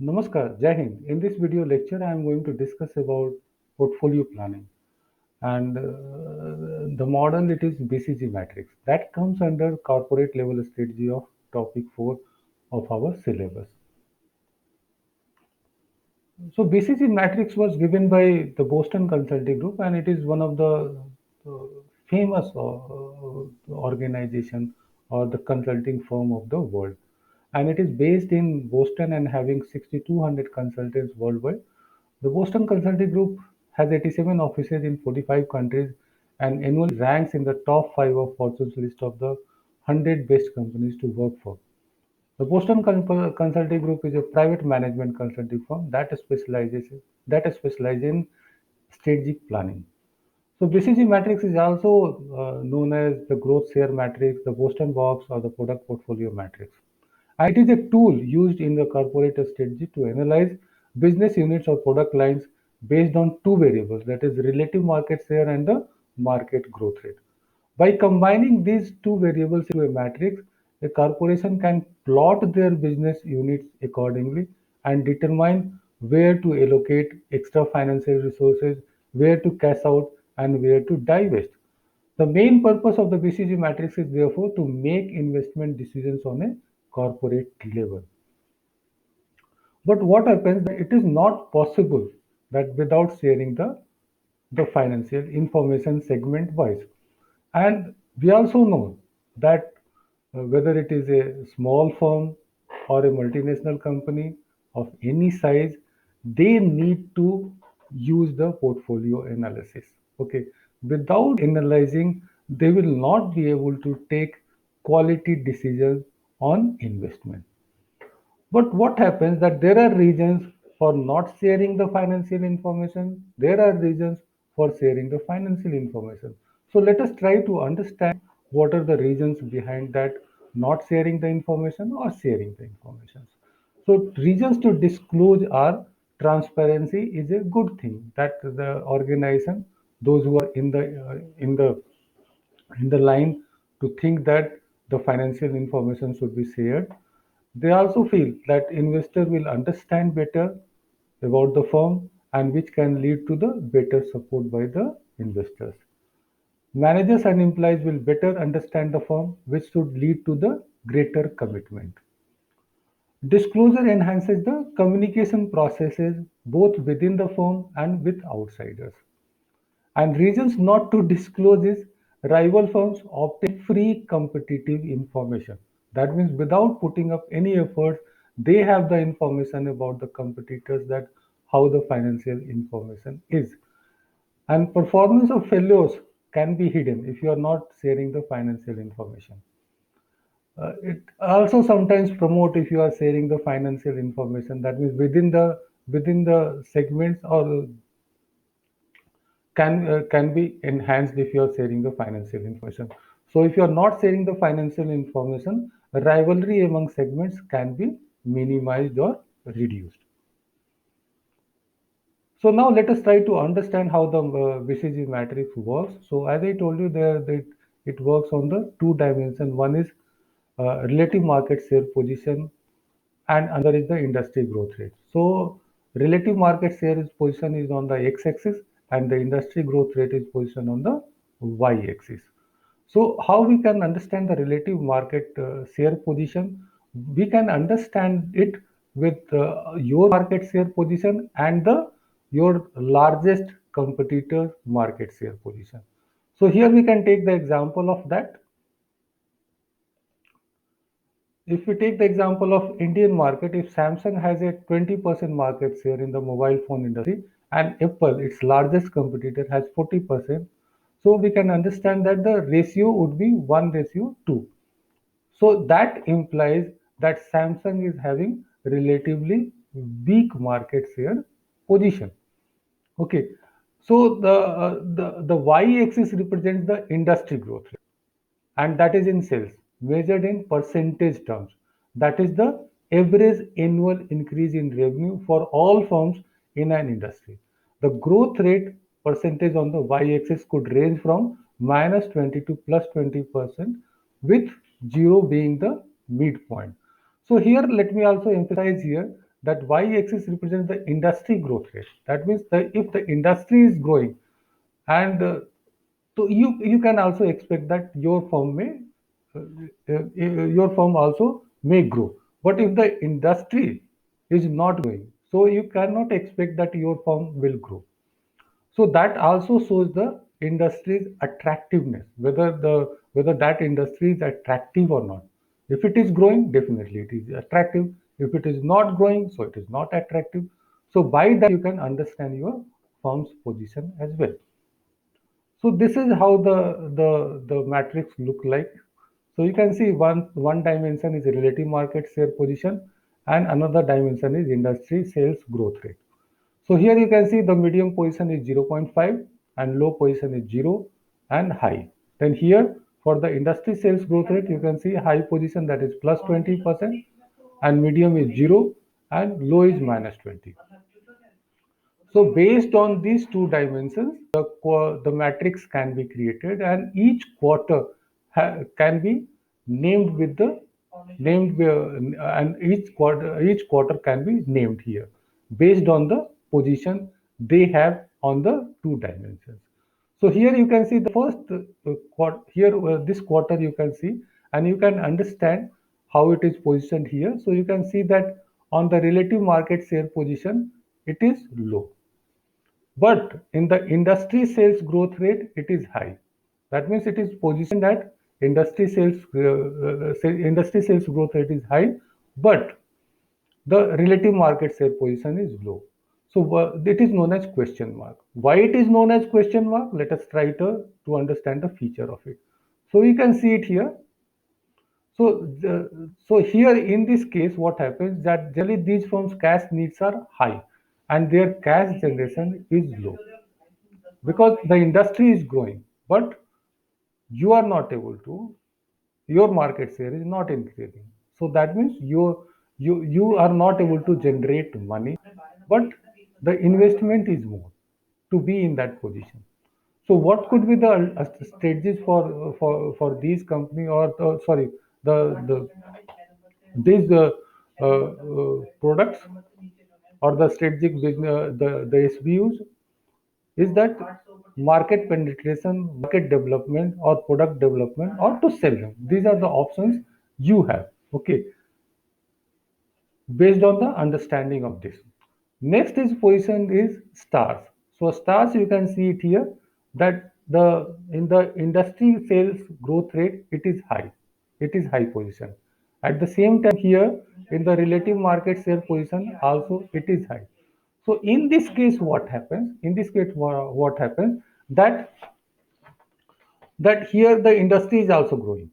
Namaskar, Jai Hind. In this video lecture, I am going to discuss about portfolio planning and the model it is BCG Matrix. That comes under corporate level strategy of topic 4 of our syllabus. So BCG Matrix was given by the Boston Consulting Group and it is one of the famous organization or the consulting firm of the world. And it is based in Boston and having 6,200 consultants worldwide. The Boston Consulting Group has 87 offices in 45 countries and annually ranks in the top 5 of Fortune's list of the 100 best companies to work for. The Boston Consulting Group is a private management consulting firm that specializes in strategic planning. So BCG Matrix is also known as the growth share matrix, the Boston box, or the product portfolio matrix. And it is a tool used in the corporate strategy to analyze business units or product lines based on two variables, that is relative market share and the market growth rate. By combining these two variables into a matrix, a corporation can plot their business units accordingly and determine where to allocate extra financial resources, where to cash out, and where to divest. The main purpose of the BCG matrix is therefore to make investment decisions on a corporate level. But what happens that it is not possible that without sharing the financial information segment wise. And we also know that whether it is a small firm or a multinational company of any size, they need to use the portfolio analysis. Okay, without analyzing, they will not be able to take quality decisions on investment. But what happens that there are reasons for not sharing the financial information, there are reasons for sharing the financial information. So let us try to understand what are the reasons behind that not sharing the information or sharing the information. So reasons to disclose are transparency is a good thing that the organization, those who are in the line to think that the financial information should be shared. They also feel that investor will understand better about the firm and which can lead to the better support by the investors. Managers and employees will better understand the firm, which should lead to the greater commitment. Disclosure enhances the communication processes both within the firm and with outsiders. And reasons not to disclose is rival firms obtain free competitive information. That means without putting up any effort, they have the information about the competitors that how the financial information is. And performance of failures can be hidden if you are not sharing the financial information. It also sometimes promote if you are sharing the financial information. That means within the segments or can be enhanced if you are sharing the financial information. So if you are not sharing the financial information, rivalry among segments can be minimized or reduced. So now let us try to understand how the BCG matrix works. So as I told you there that it works on the two dimension. One is relative market share position and another is the industry growth rate. So relative market share is position is on the x-axis and the industry growth rate is position on the y-axis. So how we can understand the relative market share position? We can understand it with your market share position and the your largest competitor market share position. So here we can take the example of that. If we take the example of Indian market, if Samsung has a 20% market share in the mobile phone industry and Apple, its largest competitor, has 40%, so we can understand that the ratio would be 1:2. So that implies that Samsung is having relatively weak market share position. Okay, so the y-axis represents the industry growth rate and that is in sales measured in percentage terms. That is the average annual increase in revenue for all firms in an industry. The growth rate percentage on the y-axis could range from -20 to +20%, with 0 being the midpoint. So here let me also emphasize here that y-axis represents the industry growth rate. That means if the industry is growing, and so you can also expect that your firm also may grow. But if the industry is not growing, so you cannot expect that your firm will grow. So that also shows the industry's attractiveness, whether that industry is attractive or not. If it is growing, definitely it is attractive. If it is not growing, so it is not attractive. So by that you can understand your firm's position as well. So this is how the matrix look like. So you can see one dimension is relative market share position, and another dimension is industry sales growth rate. So here you can see the medium position is 0.5 and low position is 0 and high. Then here for the industry sales growth rate, you can see high position, that is plus 20%, and medium is 0 and low is minus 20. So based on these two dimensions, the matrix can be created, and each quarter can be named with the named and each quarter can be named here based on the position they have on the two dimensions. So here you can see the first quarter here, this quarter you can see, and you can understand how it is positioned here. So you can see that on the relative market share position it is low, but in the industry sales growth rate, it is high. That means it is positioned at industry sales growth rate is high, but the relative market share position is low. So it is known as question mark. Why it is known as question mark? Let us try to understand the feature of it. So you can see it here. So here in this case, what happens that generally these firms' cash needs are high, and their cash generation is low because the industry is growing, but you are not able to, your market share is not increasing. So that means you are not able to generate money, but the investment is more to be in that position. So what could be the strategies for these company, or sorry, the these products or the strategic business, the SBUs, is that market penetration, market development, or product development, or to sell them. These are the options you have. Okay, based on the understanding of this. Next is position is stars. So stars, you can see it here that the in the industry sales growth rate it is high. It is high position. At the same time here in the relative market share position also it is high. So in this case, what happens? In this case, what happens that here the industry is also growing,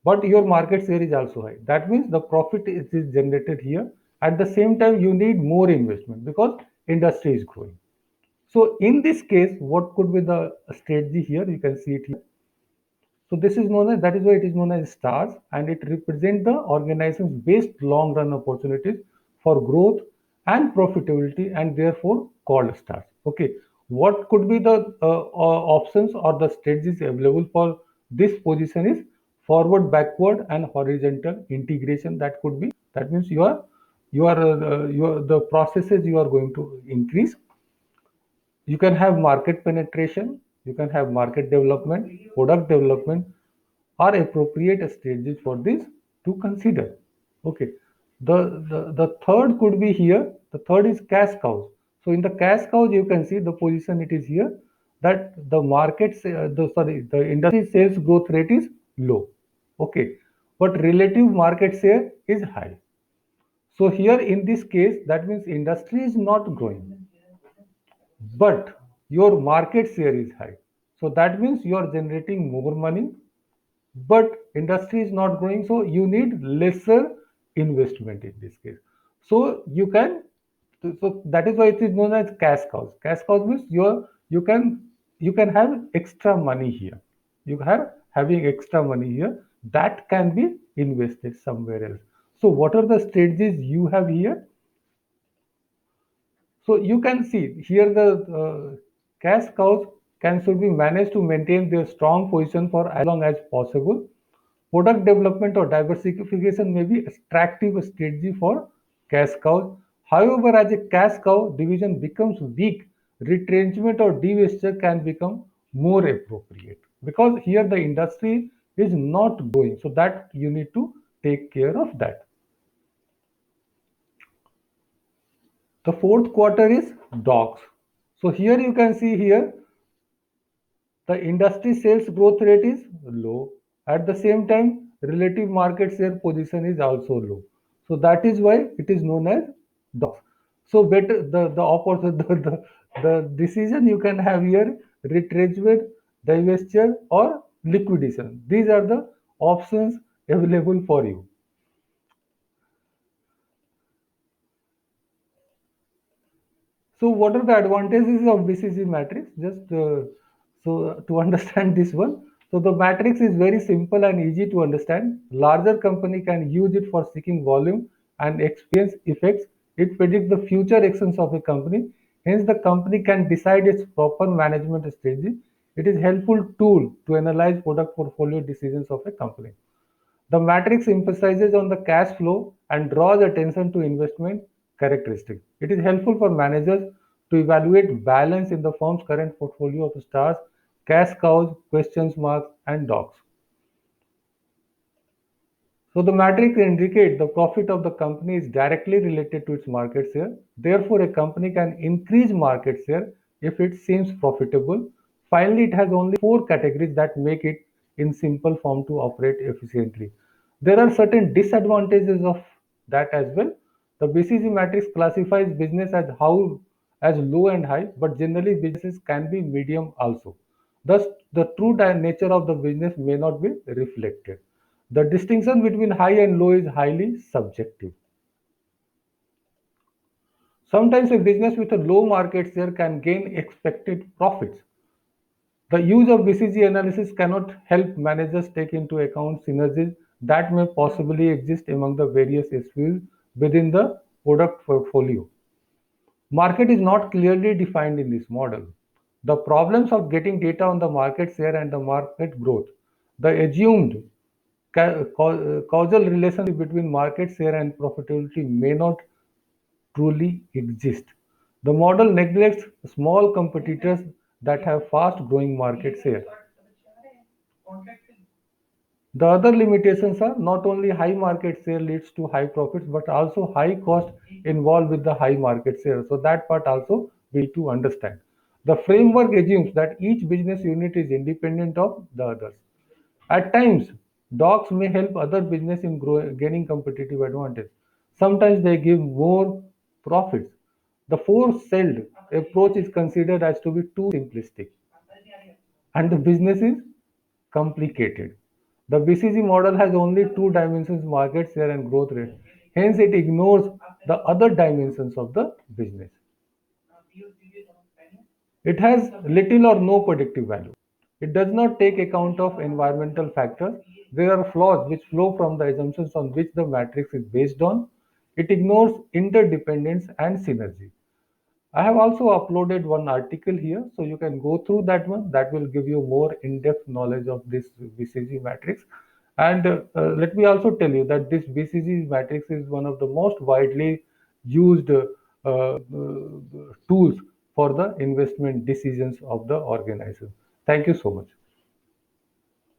but your market share is also high. That means the profit is generated here. At the same time, you need more investment because industry is growing. So in this case, what could be the strategy here? You can see it here. So this is known as, that is why it is known as stars, and it represents the organization's best long run opportunities for growth and profitability, and therefore called stars. Okay, what could be the options or the strategies available for this position is forward, backward, and horizontal integration. That could be, that means you are the processes you are going to increase. You can have market penetration, you can have market development, product development, are appropriate strategies for this to consider. Okay, the third could be here. The third is cash cows. So in the cash cows, you can see the position it is here, that the the industry sales growth rate is low. Okay, but relative market share is high. So here in this case, that means industry is not growing, but your market share is high. So that means you are generating more money, but industry is not growing, so you need lesser investment in this case. So you can, so that is why it is known as cash cows. Cash cows means you can have extra money here. You have having extra money here that can be invested somewhere else. So what are the strategies you have here? So you can see here the cash cows can should be managed to maintain their strong position for as long as possible. Product development or diversification may be attractive strategy for cash cows. However, as a cash cow division becomes weak, retrenchment or divestiture can become more appropriate because here the industry is not growing. So that you need to take care of that. The fourth quarter is dogs. So here you can see here the industry sales growth rate is low. At the same time, relative market share position is also low. So that is why it is known as dogs. So better the opposite the decision you can have here retrenchment, divestiture or liquidation. These are the options available for you. So what are the advantages of BCG matrix? Just so to understand this one. So the matrix is very simple and easy to understand. Larger company can use it for seeking volume and experience effects. It predicts the future actions of a company. Hence, the company can decide its proper management strategy. It is helpful tool to analyze product portfolio decisions of a company. The matrix emphasizes on the cash flow and draws attention to investment characteristics. It is helpful for managers to evaluate balance in the firm's current portfolio of stars, cash cows, questions marks, and dogs. So the matrix indicates the profit of the company is directly related to its market share. Therefore, a company can increase market share if it seems profitable. Finally, it has only four categories that make it in simple form to operate efficiently. There are certain disadvantages of that as well. The BCG matrix classifies business as how as low and high, but generally businesses can be medium also. Thus, the true nature of the business may not be reflected. The distinction between high and low is highly subjective. Sometimes a business with a low market share can gain expected profits. The use of BCG analysis cannot help managers take into account synergies that may possibly exist among the various SKUs within the product portfolio. Market is not clearly defined in this model. The problems of getting data on the market share and the market growth, the assumed causal relationship between market share and profitability may not truly exist. The model neglects small competitors that have fast growing market share. The other limitations are not only high market share leads to high profits, but also high cost involved with the high market share. So that part also we need to understand. The framework assumes that each business unit is independent of the others. At times, dogs may help other business in gaining competitive advantage. Sometimes they give more profits. The force-sold approach is considered as to be too simplistic and the business is complicated. The BCG model has only two dimensions market share and growth rate. Hence, it ignores the other dimensions of the business. It has little or no predictive value. It does not take account of environmental factors. There are flaws which flow from the assumptions on which the matrix is based on. It ignores interdependence and synergy. I have also uploaded one article here, so you can go through that one. That will give you more in-depth knowledge of this BCG matrix. And let me also tell you that this BCG matrix is one of the most widely used tools for the investment decisions of the organization. Thank you so much.